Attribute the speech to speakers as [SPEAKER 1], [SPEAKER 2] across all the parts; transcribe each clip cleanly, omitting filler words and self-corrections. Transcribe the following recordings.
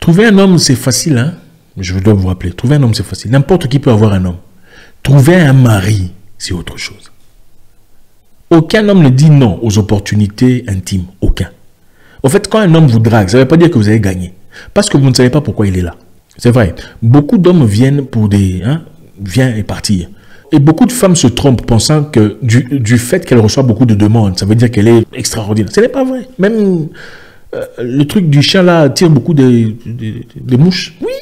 [SPEAKER 1] Trouver un homme, c'est facile, hein? Je dois vous rappeler. Trouver un homme, c'est facile. N'importe qui peut avoir un homme. Trouver un mari, c'est autre chose. Aucun homme ne dit non aux opportunités intimes. Aucun. En fait, quand un homme vous drague, ça ne veut pas dire que vous avez gagné. Parce que vous ne savez pas pourquoi il est là. C'est vrai. Beaucoup d'hommes viennent pour des... viennent et partir. Et beaucoup de femmes se trompent pensant que du fait qu'elle reçoit beaucoup de demandes, ça veut dire qu'elle est extraordinaire. Ce n'est pas vrai. Même le truc du chien là attire beaucoup de mouches. Oui,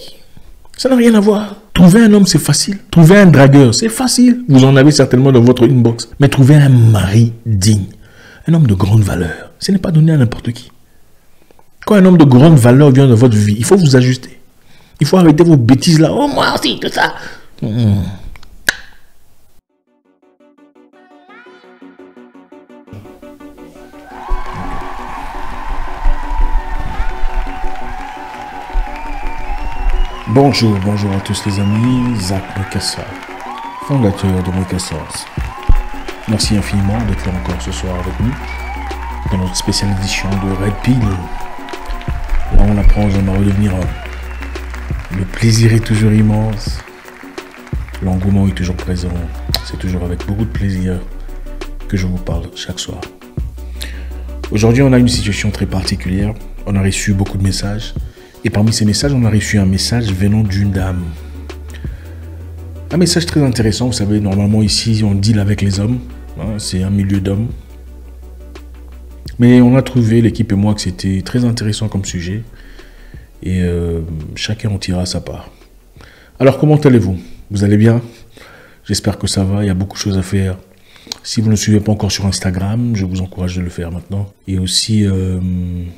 [SPEAKER 1] ça n'a rien à voir. Trouver un homme, c'est facile. Trouver un dragueur, c'est facile. Vous en avez certainement dans votre inbox. Mais trouver un mari digne, un homme de grande valeur, ce n'est pas donné à n'importe qui. Quand un homme de grande valeur vient dans votre vie, il faut vous ajuster. Il faut arrêter vos bêtises là. Oh, moi aussi, tout ça. Bonjour à tous les amis, Zach Mekassa, fondateur de Mekassas. Merci infiniment d'être là encore ce soir avec nous, dans notre spéciale édition de Red Pill. Là on apprend aux hommes à redevenir hommes. Le plaisir est toujours immense, l'engouement est toujours présent, c'est toujours avec beaucoup de plaisir que je vous parle chaque soir. Aujourd'hui on a une situation très particulière, on a reçu beaucoup de messages. Et parmi ces messages, on a reçu un message venant d'une dame. Un message très intéressant. Vous savez, normalement ici, on deal avec les hommes. C'est un milieu d'hommes. Mais on a trouvé, l'équipe et moi, que c'était très intéressant comme sujet. Et chacun en tirera sa part. Alors, comment allez-vous? Vous allez bien? J'espère que ça va. Il y a beaucoup de choses à faire. Si vous ne suivez pas encore sur Instagram, je vous encourage de le faire maintenant. Et aussi,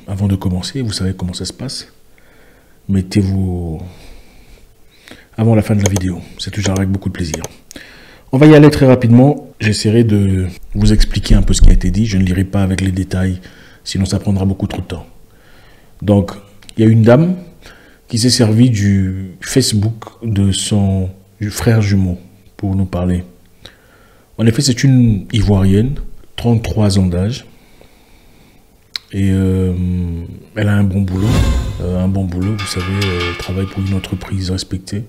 [SPEAKER 1] avant de commencer, vous savez comment ça se passe. Mettez-vous avant la fin de la vidéo. C'est toujours avec beaucoup de plaisir. On va y aller très rapidement. J'essaierai de vous expliquer un peu ce qui a été dit. Je ne lirai pas avec les détails, sinon ça prendra beaucoup trop de temps. Donc, il y a une dame qui s'est servie du Facebook de son frère jumeau pour nous parler. En effet, c'est une Ivoirienne, 33 ans d'âge. Et elle a un bon boulot. Vous savez, elle travaille pour une entreprise respectée.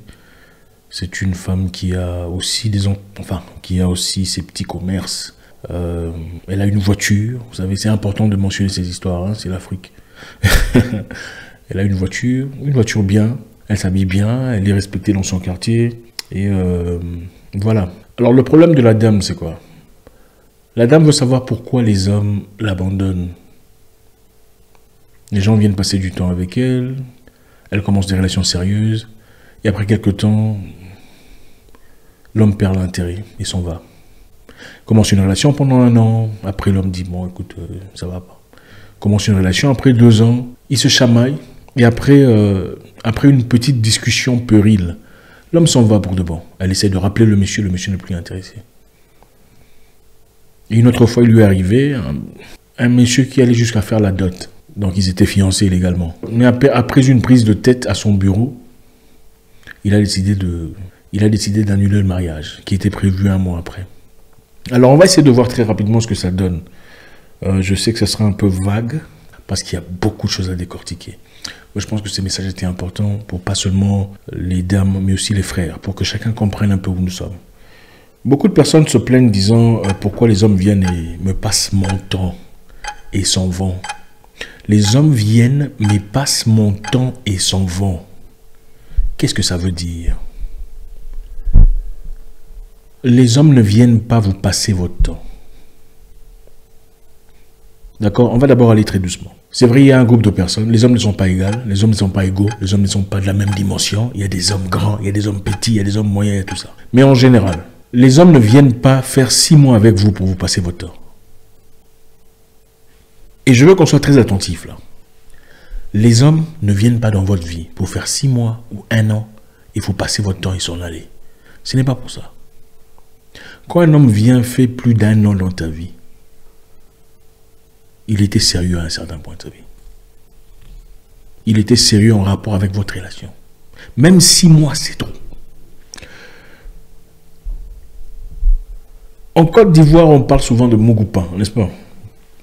[SPEAKER 1] C'est une femme qui a aussi qui a aussi ses petits commerces. Elle a une voiture. Vous savez, c'est important de mentionner ces histoires, hein, c'est l'Afrique. Elle a une voiture bien. Elle s'habille bien, elle est respectée dans son quartier. Et voilà. Alors le problème de la dame, c'est quoi? La dame veut savoir pourquoi les hommes l'abandonnent. Les gens viennent passer du temps avec elle, elle commence des relations sérieuses, et après quelques temps, l'homme perd l'intérêt et s'en va. Commence une relation pendant 1 an, après l'homme dit, bon écoute, ça va pas. Commence une relation, après 2 ans, il se chamaille, et après une petite discussion puérile, l'homme s'en va pour de bon. Elle essaie de rappeler le monsieur n'est plus intéressé. Et une autre fois, il lui est arrivé, un monsieur qui allait jusqu'à faire la dot. Donc, ils étaient fiancés légalement. Mais après une prise de tête à son bureau, il a décidé d'annuler le mariage, qui était prévu 1 mois après. Alors, on va essayer de voir très rapidement ce que ça donne. Je sais que ça sera un peu vague, parce qu'il y a beaucoup de choses à décortiquer. Moi, je pense que ces messages étaient importants pour pas seulement les dames, mais aussi les frères, pour que chacun comprenne un peu où nous sommes. Beaucoup de personnes se plaignent disant pourquoi les hommes viennent et me passent mon temps et s'en vont. Les hommes viennent, mais passent mon temps et s'en vont. Qu'est-ce que ça veut dire? Les hommes ne viennent pas vous passer votre temps. D'accord? On va d'abord aller très doucement. C'est vrai, il y a un groupe de personnes. Les hommes ne sont pas égaux, les hommes ne sont pas égaux, les hommes ne sont pas de la même dimension. Il y a des hommes grands, il y a des hommes petits, il y a des hommes moyens, il y a tout ça. Mais en général, les hommes ne viennent pas faire 6 mois avec vous pour vous passer votre temps. Et je veux qu'on soit très attentif là. Les hommes ne viennent pas dans votre vie pour faire 6 mois ou 1 an et vous passer votre temps et s'en aller. Ce n'est pas pour ça. Quand un homme vient faire plus d'1 an dans ta vie, il était sérieux à un certain point de sa vie. Il était sérieux en rapport avec votre relation. Même 6 mois, c'est trop. En Côte d'Ivoire, on parle souvent de Mougoupan, n'est-ce pas?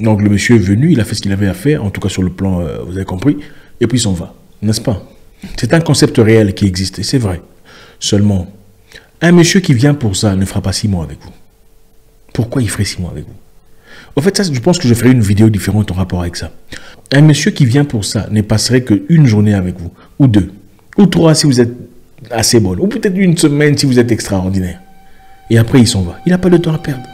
[SPEAKER 1] Donc le monsieur est venu, il a fait ce qu'il avait à faire, en tout cas sur le plan, vous avez compris, et puis il s'en va, n'est-ce pas? C'est un concept réel qui existe, et c'est vrai. Seulement, un monsieur qui vient pour ça ne fera pas 6 mois avec vous. Pourquoi il ferait 6 mois avec vous? En fait, ça, je pense que je ferai une vidéo différente en rapport avec ça. Un monsieur qui vient pour ça ne passerait qu'une journée avec vous, ou 2, ou 3 si vous êtes assez bonne, ou peut-être 1 semaine si vous êtes extraordinaire. Et après, il s'en va. Il n'a pas de temps à perdre.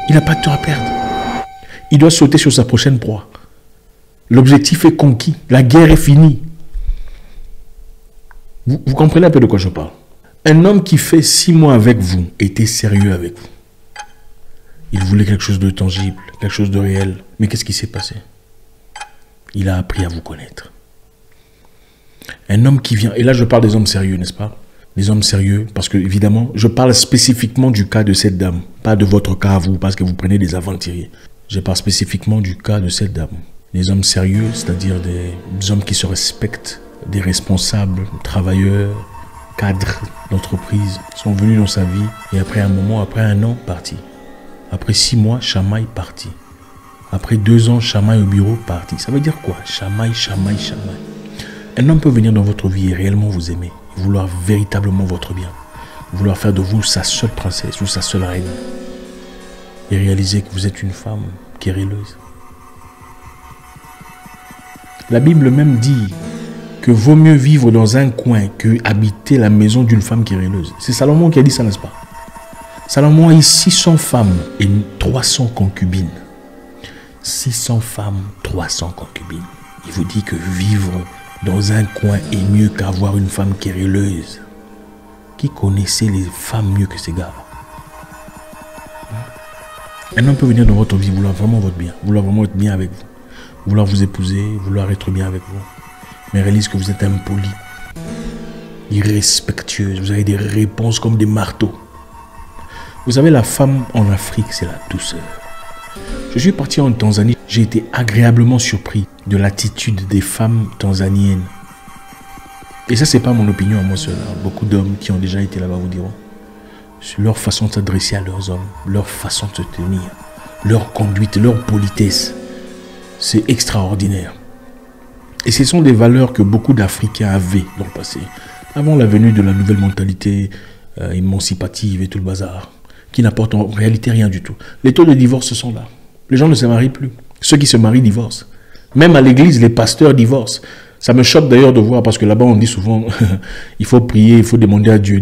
[SPEAKER 1] Il n'a pas de temps à perdre. Il doit sauter sur sa prochaine proie. L'objectif est conquis. La guerre est finie. Vous comprenez un peu de quoi je parle? Un homme qui fait 6 mois avec vous était sérieux avec vous. Il voulait quelque chose de tangible, quelque chose de réel. Mais qu'est-ce qui s'est passé? Il a appris à vous connaître. Un homme qui vient, et là je parle des hommes sérieux, n'est-ce pas? Des hommes sérieux, parce que évidemment, je parle spécifiquement du cas de cette dame, pas de votre cas à vous, parce que vous prenez des aventuriers. Je parle spécifiquement du cas de cette dame. Des hommes sérieux, c'est-à-dire des hommes qui se respectent, des responsables, travailleurs, cadres d'entreprise, sont venus dans sa vie, et après un moment, après 1 an, partis. Après 6 mois, chamaille, parti. Après 2 ans, chamaille au bureau, parti. Ça veut dire quoi? Chamaille, chamaille, chamaille. Un homme peut venir dans votre vie et réellement vous aimer, vouloir véritablement votre bien, vouloir faire de vous sa seule princesse ou sa seule reine, et réaliser que vous êtes une femme querelleuse. La Bible même dit que vaut mieux vivre dans un coin que habiter la maison d'une femme querelleuse. C'est Salomon qui a dit ça, n'est-ce pas? Salomon a eu 600 femmes et 300 concubines. 600 femmes, 300 concubines. Il vous dit que vivre dans un coin est mieux qu'avoir une femme querelleuse. Qui connaissait les femmes mieux que ces gars? Un homme peut venir dans votre vie, vouloir vraiment votre bien, vouloir vraiment être bien avec vous, vouloir vous épouser, vouloir être bien avec vous, mais réalise que vous êtes impoli, irrespectueuse, vous avez des réponses comme des marteaux. Vous savez, la femme en Afrique, c'est la douceur. Je suis parti en Tanzanie, j'ai été agréablement surpris de l'attitude des femmes tanzaniennes. Et ça, c'est pas mon opinion à moi seul. Beaucoup d'hommes qui ont déjà été là-bas vous diront. Leur façon de s'adresser à leurs hommes, leur façon de se tenir, leur conduite, leur politesse, c'est extraordinaire. Et ce sont des valeurs que beaucoup d'Africains avaient dans le passé, avant la venue de la nouvelle mentalité émancipative et tout le bazar, qui n'apporte en réalité rien du tout. Les taux de divorce sont là. Les gens ne se marient plus. Ceux qui se marient divorcent. Même à l'église, les pasteurs divorcent. Ça me choque d'ailleurs de voir, parce que là-bas on dit souvent, il faut prier, il faut demander à Dieu,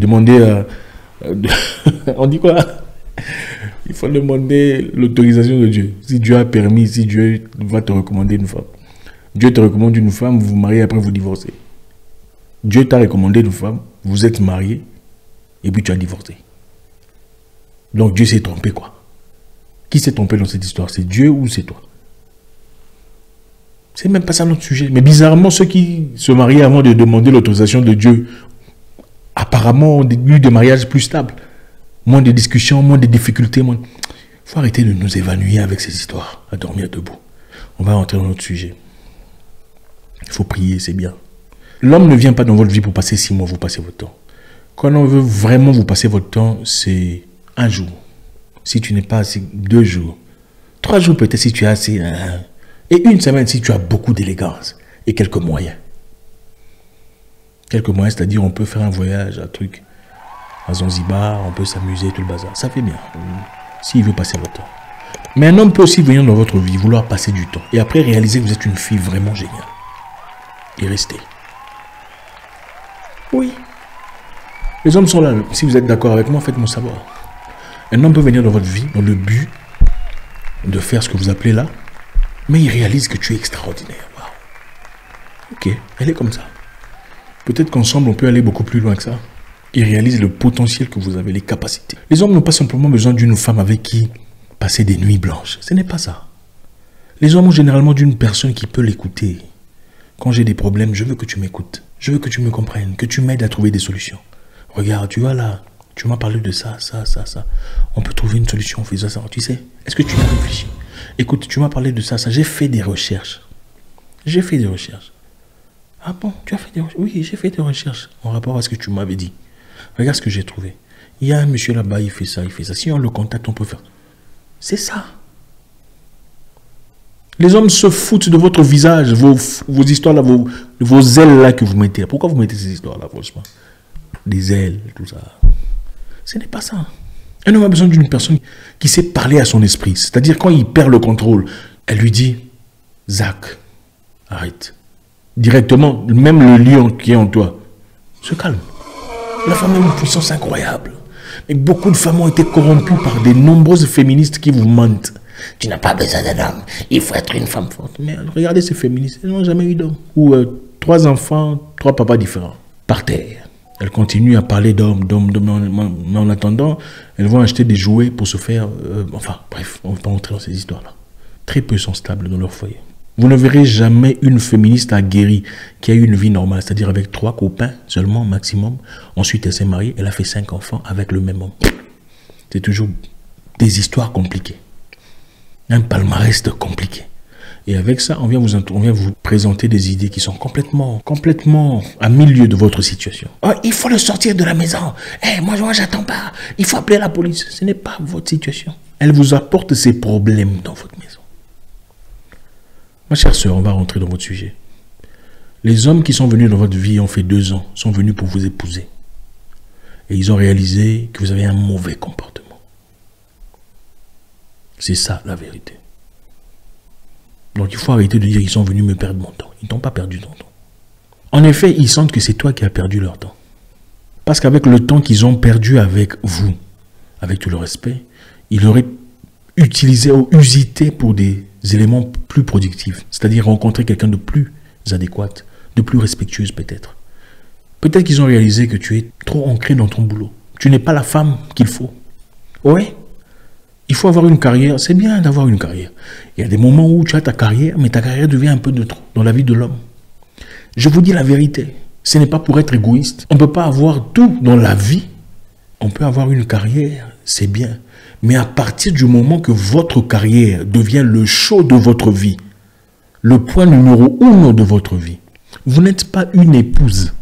[SPEAKER 1] on dit quoi? Il faut demander l'autorisation de Dieu. Si Dieu a permis, si Dieu va te recommander une femme. Dieu te recommande une femme, vous vous mariez, après vous divorcez. Dieu t'a recommandé une femme, vous êtes marié, et puis tu as divorcé. Donc Dieu s'est trompé, quoi. Qui s'est trompé dans cette histoire? C'est Dieu ou c'est toi? C'est même pas ça notre sujet. Mais bizarrement, ceux qui se marient avant de demander l'autorisation de Dieu, apparemment, ont eu des mariages plus stables. Moins de discussions, moins de difficultés. Il faut arrêter de nous évanouir avec ces histoires, à dormir debout. On va rentrer dans notre sujet. Il faut prier, c'est bien. L'homme ne vient pas dans votre vie pour passer 6 mois, vous passez votre temps. Quand on veut vraiment vous passer votre temps, c'est 1 jour. Si tu n'es pas assez, 2 jours. 3 jours peut-être si tu as assez. Et 1 semaine si tu as beaucoup d'élégance. Et quelques moyens. Quelques moyens, c'est-à-dire on peut faire un voyage, un truc à Zanzibar, on peut s'amuser, tout le bazar. Ça fait bien, s'il veut passer votre temps. Mais un homme peut aussi venir dans votre vie, vouloir passer du temps. Et après réaliser que vous êtes une fille vraiment géniale. Et rester. Oui. Les hommes sont là. Si vous êtes d'accord avec moi, faites-moi savoir. Un homme peut venir dans votre vie dans le but de faire ce que vous appelez là, mais il réalise que tu es extraordinaire. Wow. Ok, elle est comme ça. Peut-être qu'ensemble, on peut aller beaucoup plus loin que ça. Il réalise le potentiel que vous avez, les capacités. Les hommes n'ont pas simplement besoin d'une femme avec qui passer des nuits blanches. Ce n'est pas ça. Les hommes ont généralement d'une personne qui peut l'écouter. Quand j'ai des problèmes, je veux que tu m'écoutes. Je veux que tu me comprennes, que tu m'aides à trouver des solutions. Regarde, tu vois là, tu m'as parlé de ça. On peut trouver une solution en faisant ça. Tu sais, est-ce que tu as réfléchi? Écoute, tu m'as parlé de ça. J'ai fait des recherches. Ah bon, tu as fait des recherches? Oui, j'ai fait des recherches en rapport à ce que tu m'avais dit. Regarde ce que j'ai trouvé. Il y a un monsieur là-bas, il fait ça. Si on le contacte, on peut faire. C'est ça. Les hommes se foutent de votre visage, vos histoires là, vos ailes là que vous mettez. Pourquoi vous mettez ces histoires là, franchement? Des ailes, tout ça. Ce n'est pas ça. Un homme a besoin d'une personne qui sait parler à son esprit. C'est-à-dire quand il perd le contrôle, elle lui dit, Zach, arrête. Directement, même le lion qui est en toi, se calme. La femme a une puissance incroyable. Mais beaucoup de femmes ont été corrompues par de nombreuses féministes qui vous mentent. Tu n'as pas besoin d'un homme, il faut être une femme forte. Mais regardez ces féministes, elles n'ont jamais eu d'homme. Ou 3 enfants, 3 papas différents, par terre. Elles continuent à parler d'hommes, mais en attendant, elles vont acheter des jouets pour se faire... enfin, bref, on ne va pas entrer dans ces histoires-là. Très peu sont stables dans leur foyer. Vous ne verrez jamais une féministe aguerrie qui a eu une vie normale, c'est-à-dire avec 3 copains seulement, maximum. Ensuite, elle s'est mariée, elle a fait 5 enfants avec le même homme. C'est toujours des histoires compliquées. Un palmarès compliqué. Et avec ça, on vient vous présenter des idées qui sont complètement à milieu de votre situation. Oh, il faut le sortir de la maison. Moi, j'attends pas. Il faut appeler la police. Ce n'est pas votre situation. Elle vous apporte ses problèmes dans votre maison. Ma chère sœur, on va rentrer dans votre sujet. Les hommes qui sont venus dans votre vie ont fait 2 ans, sont venus pour vous épouser. Et ils ont réalisé que vous avez un mauvais comportement. C'est ça la vérité. Donc il faut arrêter de dire qu'ils sont venus me perdre mon temps. Ils ne t'ont pas perdu ton temps. En effet, ils sentent que c'est toi qui as perdu leur temps. Parce qu'avec le temps qu'ils ont perdu avec vous, avec tout le respect, ils l'auraient utilisé ou usité pour des éléments plus productifs. C'est-à-dire rencontrer quelqu'un de plus adéquat, de plus respectueuse peut-être. Peut-être qu'ils ont réalisé que tu es trop ancré dans ton boulot. Tu n'es pas la femme qu'il faut. Ouais. Il faut avoir une carrière, c'est bien d'avoir une carrière. Il y a des moments où tu as ta carrière, mais ta carrière devient un peu de trop dans la vie de l'homme. Je vous dis la vérité, ce n'est pas pour être égoïste. On ne peut pas avoir tout dans la vie. On peut avoir une carrière, c'est bien. Mais à partir du moment que votre carrière devient le show de votre vie, le point numéro 1 de votre vie, vous n'êtes pas une épouse.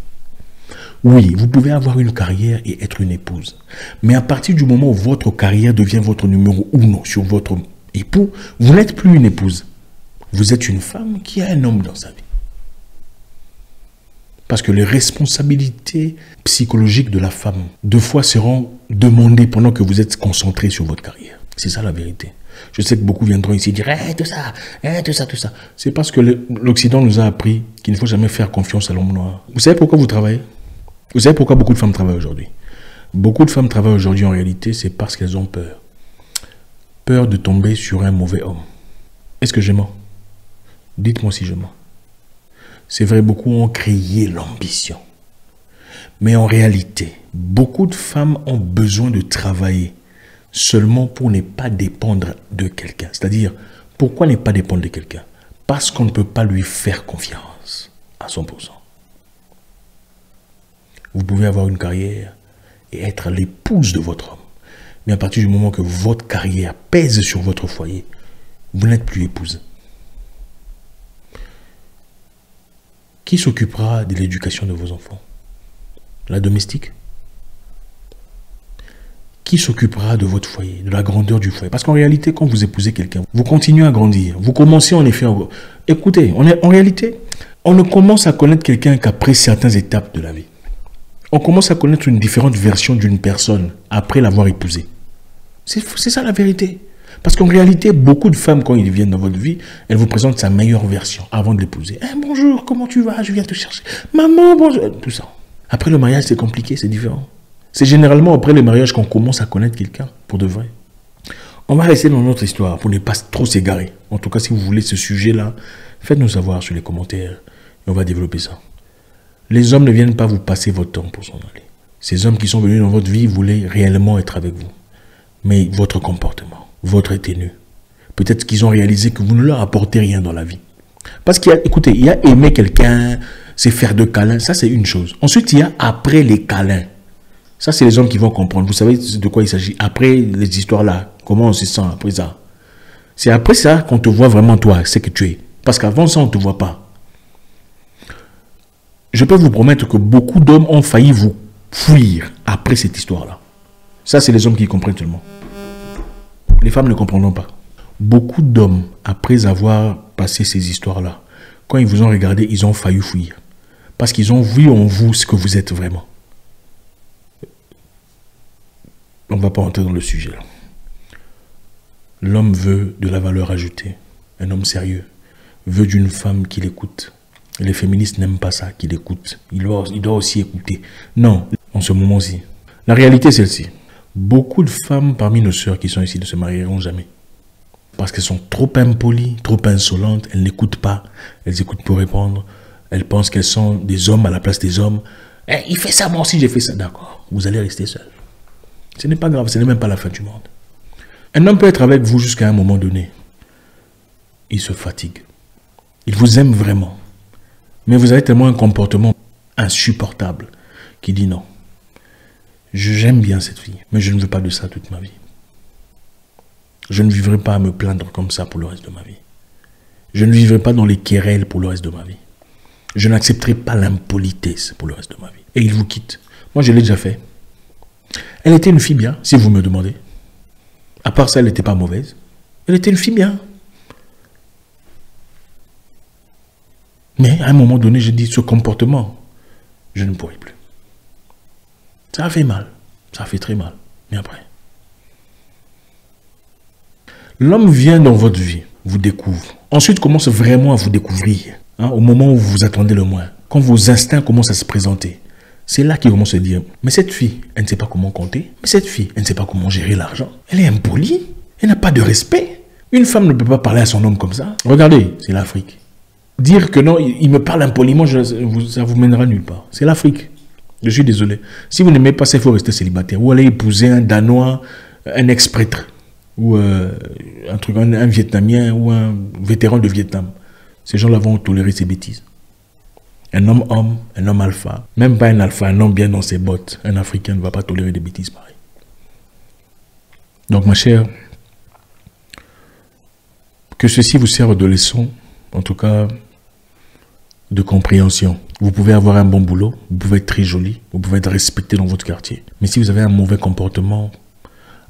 [SPEAKER 1] Oui, vous pouvez avoir une carrière et être une épouse. Mais à partir du moment où votre carrière devient votre numéro 1 sur votre époux, vous n'êtes plus une épouse. Vous êtes une femme qui a un homme dans sa vie. Parce que les responsabilités psychologiques de la femme, 2 fois seront demandées pendant que vous êtes concentré sur votre carrière. C'est ça la vérité. Je sais que beaucoup viendront ici dire « tout ça, tout ça ». C'est parce que l'Occident nous a appris qu'il ne faut jamais faire confiance à l'homme noir. Vous savez pourquoi vous travaillez ? Vous savez pourquoi beaucoup de femmes travaillent aujourd'hui? Beaucoup de femmes travaillent aujourd'hui en réalité, c'est parce qu'elles ont peur. Peur de tomber sur un mauvais homme. Est-ce que je mens? Dites-moi si je mens. C'est vrai, beaucoup ont créé l'ambition. Mais en réalité, beaucoup de femmes ont besoin de travailler seulement pour ne pas dépendre de quelqu'un. C'est-à-dire, pourquoi ne pas dépendre de quelqu'un? Parce qu'on ne peut pas lui faire confiance à 100%. Vous pouvez avoir une carrière et être l'épouse de votre homme. Mais à partir du moment que votre carrière pèse sur votre foyer, vous n'êtes plus épouse. Qui s'occupera de l'éducation de vos enfants? La domestique? Qui s'occupera de votre foyer, de la grandeur du foyer? Parce qu'en réalité, quand vous épousez quelqu'un, vous continuez à grandir. Vous commencez en effet... Écoutez, en réalité, on ne commence à connaître quelqu'un qu'après certaines étapes de la vie. On commence à connaître une différente version d'une personne après l'avoir épousée. C'est ça la vérité. Parce qu'en réalité, beaucoup de femmes, quand ils viennent dans votre vie, elles vous présentent sa meilleure version avant de l'épouser. Bonjour, comment tu vas? Je viens te chercher. Maman, bonjour. Tout ça. Après le mariage, c'est compliqué, c'est différent. C'est généralement après le mariage qu'on commence à connaître quelqu'un, pour de vrai. On va rester dans notre histoire pour ne pas trop s'égarer. En tout cas, si vous voulez ce sujet-là, faites-nous savoir sur les commentaires et on va développer ça. Les hommes ne viennent pas vous passer votre temps pour s'en aller. Ces hommes qui sont venus dans votre vie voulaient réellement être avec vous. Mais votre comportement, votre tenue, peut-être qu'ils ont réalisé que vous ne leur apportez rien dans la vie. Parce qu'il y a, écoutez, il y a aimer quelqu'un, c'est faire de câlins, ça c'est une chose. Ensuite, il y a après les câlins. Ça, c'est les hommes qui vont comprendre. Vous savez de quoi il s'agit. Après les histoires là, comment on se sent après ça. C'est après ça qu'on te voit vraiment toi, c'est que tu es. Parce qu'avant ça, on ne te voit pas. Je peux vous promettre que beaucoup d'hommes ont failli vous fuir après cette histoire-là. Ça, c'est les hommes qui comprennent seulement. Les femmes ne comprendront pas. Beaucoup d'hommes, après avoir passé ces histoires-là, quand ils vous ont regardé, ils ont failli fuir. Parce qu'ils ont vu en vous ce que vous êtes vraiment. On ne va pas entrer dans le sujet là. L'homme veut de la valeur ajoutée. Un homme sérieux veut d'une femme qui l'écoute. Les féministes n'aiment pas ça, qui l'écoute. Il doit aussi écouter. Non, en ce moment-ci. La réalité est celle-ci. Beaucoup de femmes parmi nos sœurs qui sont ici ne se marieront jamais. Parce qu'elles sont trop impolies, trop insolentes. Elles n'écoutent pas. Elles écoutent pour répondre. Elles pensent qu'elles sont des hommes à la place des hommes. Eh, il fait ça, moi aussi j'ai fait ça. D'accord, vous allez rester seul. Ce n'est pas grave, ce n'est même pas la fin du monde. Un homme peut être avec vous jusqu'à un moment donné. Il se fatigue. Il vous aime vraiment. Mais vous avez tellement un comportement insupportable qui dit non. J'aime bien cette fille, mais je ne veux pas de ça toute ma vie. Je ne vivrai pas à me plaindre comme ça pour le reste de ma vie. Je ne vivrai pas dans les querelles pour le reste de ma vie. Je n'accepterai pas l'impolitesse pour le reste de ma vie. Et il vous quitte. Moi, je l'ai déjà fait. Elle était une fille bien, si vous me demandez. À part ça, elle n'était pas mauvaise. Elle était une fille bien. Mais à un moment donné, j'ai dit, ce comportement, je ne pourrai plus. Ça a fait mal. Ça a fait très mal. Mais après. L'homme vient dans votre vie, vous découvre. Ensuite, commence vraiment à vous découvrir. Hein, au moment où vous vous attendez le moins. Quand vos instincts commencent à se présenter. C'est là qu'il commence à se dire, mais cette fille, elle ne sait pas comment compter. Mais cette fille, elle ne sait pas comment gérer l'argent. Elle est impolie. Elle n'a pas de respect. Une femme ne peut pas parler à son homme comme ça. Regardez, c'est l'Afrique. Dire que non, il me parle impoliment, ça vous mènera nulle part. C'est l'Afrique. Je suis désolé. Si vous n'aimez pas ça, il faut rester célibataire. Ou aller épouser un Danois, un ex-prêtre. Ou un Vietnamien ou un vétéran de Vietnam. Ces gens-là vont tolérer ces bêtises. Un homme, un homme alpha. Même pas un alpha, un homme bien dans ses bottes. Un Africain ne va pas tolérer des bêtises pareilles. Donc ma chère, que ceci vous serve de leçon, en tout cas de compréhension. Vous pouvez avoir un bon boulot, vous pouvez être très joli, vous pouvez être respecté dans votre quartier. Mais si vous avez un mauvais comportement,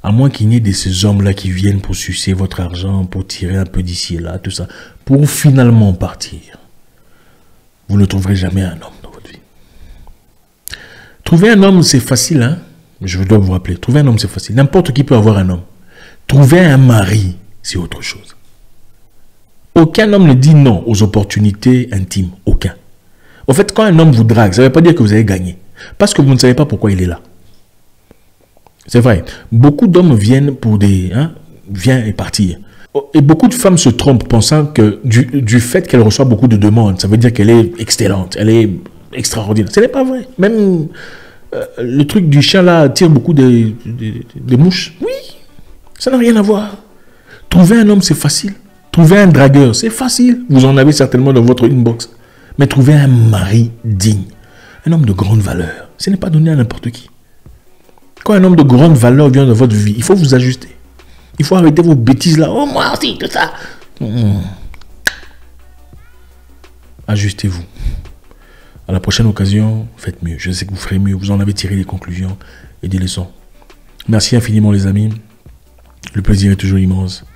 [SPEAKER 1] à moins qu'il n'y ait de ces hommes-là qui viennent pour sucer votre argent, pour tirer un peu d'ici et là, tout ça, pour finalement partir, vous ne trouverez jamais un homme dans votre vie. Trouver un homme, c'est facile, hein? Je dois vous rappeler. Trouver un homme, c'est facile. N'importe qui peut avoir un homme. Trouver un mari, c'est autre chose. Aucun homme ne dit non aux opportunités intimes. Aucun. Au fait, quand un homme vous drague, ça ne veut pas dire que vous avez gagné. Parce que vous ne savez pas pourquoi il est là. C'est vrai. Beaucoup d'hommes viennent pour des... viens et partir. Et beaucoup de femmes se trompent pensant que du fait qu'elle reçoit beaucoup de demandes, ça veut dire qu'elle est excellente, elle est extraordinaire. Ce n'est pas vrai. Même le truc du chien là attire beaucoup de mouches. Oui, ça n'a rien à voir. Trouver un homme, c'est facile. Trouver un dragueur, c'est facile. Vous en avez certainement dans votre inbox. Mais trouver un mari digne, un homme de grande valeur, ce n'est pas donné à n'importe qui. Quand un homme de grande valeur vient dans votre vie, il faut vous ajuster. Il faut arrêter vos bêtises là. Oh, moi aussi, tout ça. Ajustez-vous. À la prochaine occasion, faites mieux. Je sais que vous ferez mieux. Vous en avez tiré des conclusions et des leçons. Merci infiniment, les amis. Le plaisir est toujours immense.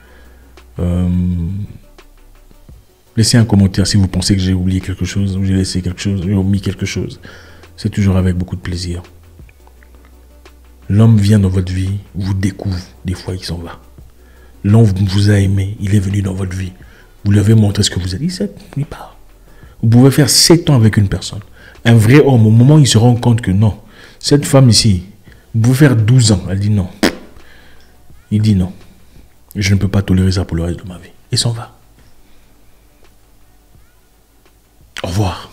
[SPEAKER 1] Laissez un commentaire si vous pensez que j'ai oublié quelque chose, ou j'ai laissé quelque chose, j'ai omis quelque chose. C'est toujours avec beaucoup de plaisir. L'homme vient dans votre vie, vous découvre, des fois il s'en va. L'homme vous a aimé, il est venu dans votre vie. Vous lui avez montré ce que vous êtes dit, il part. Vous pouvez faire 7 ans avec une personne. Un vrai homme, au moment où il se rend compte que non, cette femme ici, vous pouvez faire 12 ans, elle dit non. Il dit non. Je ne peux pas tolérer ça pour le reste de ma vie. Et s'en va. Au revoir.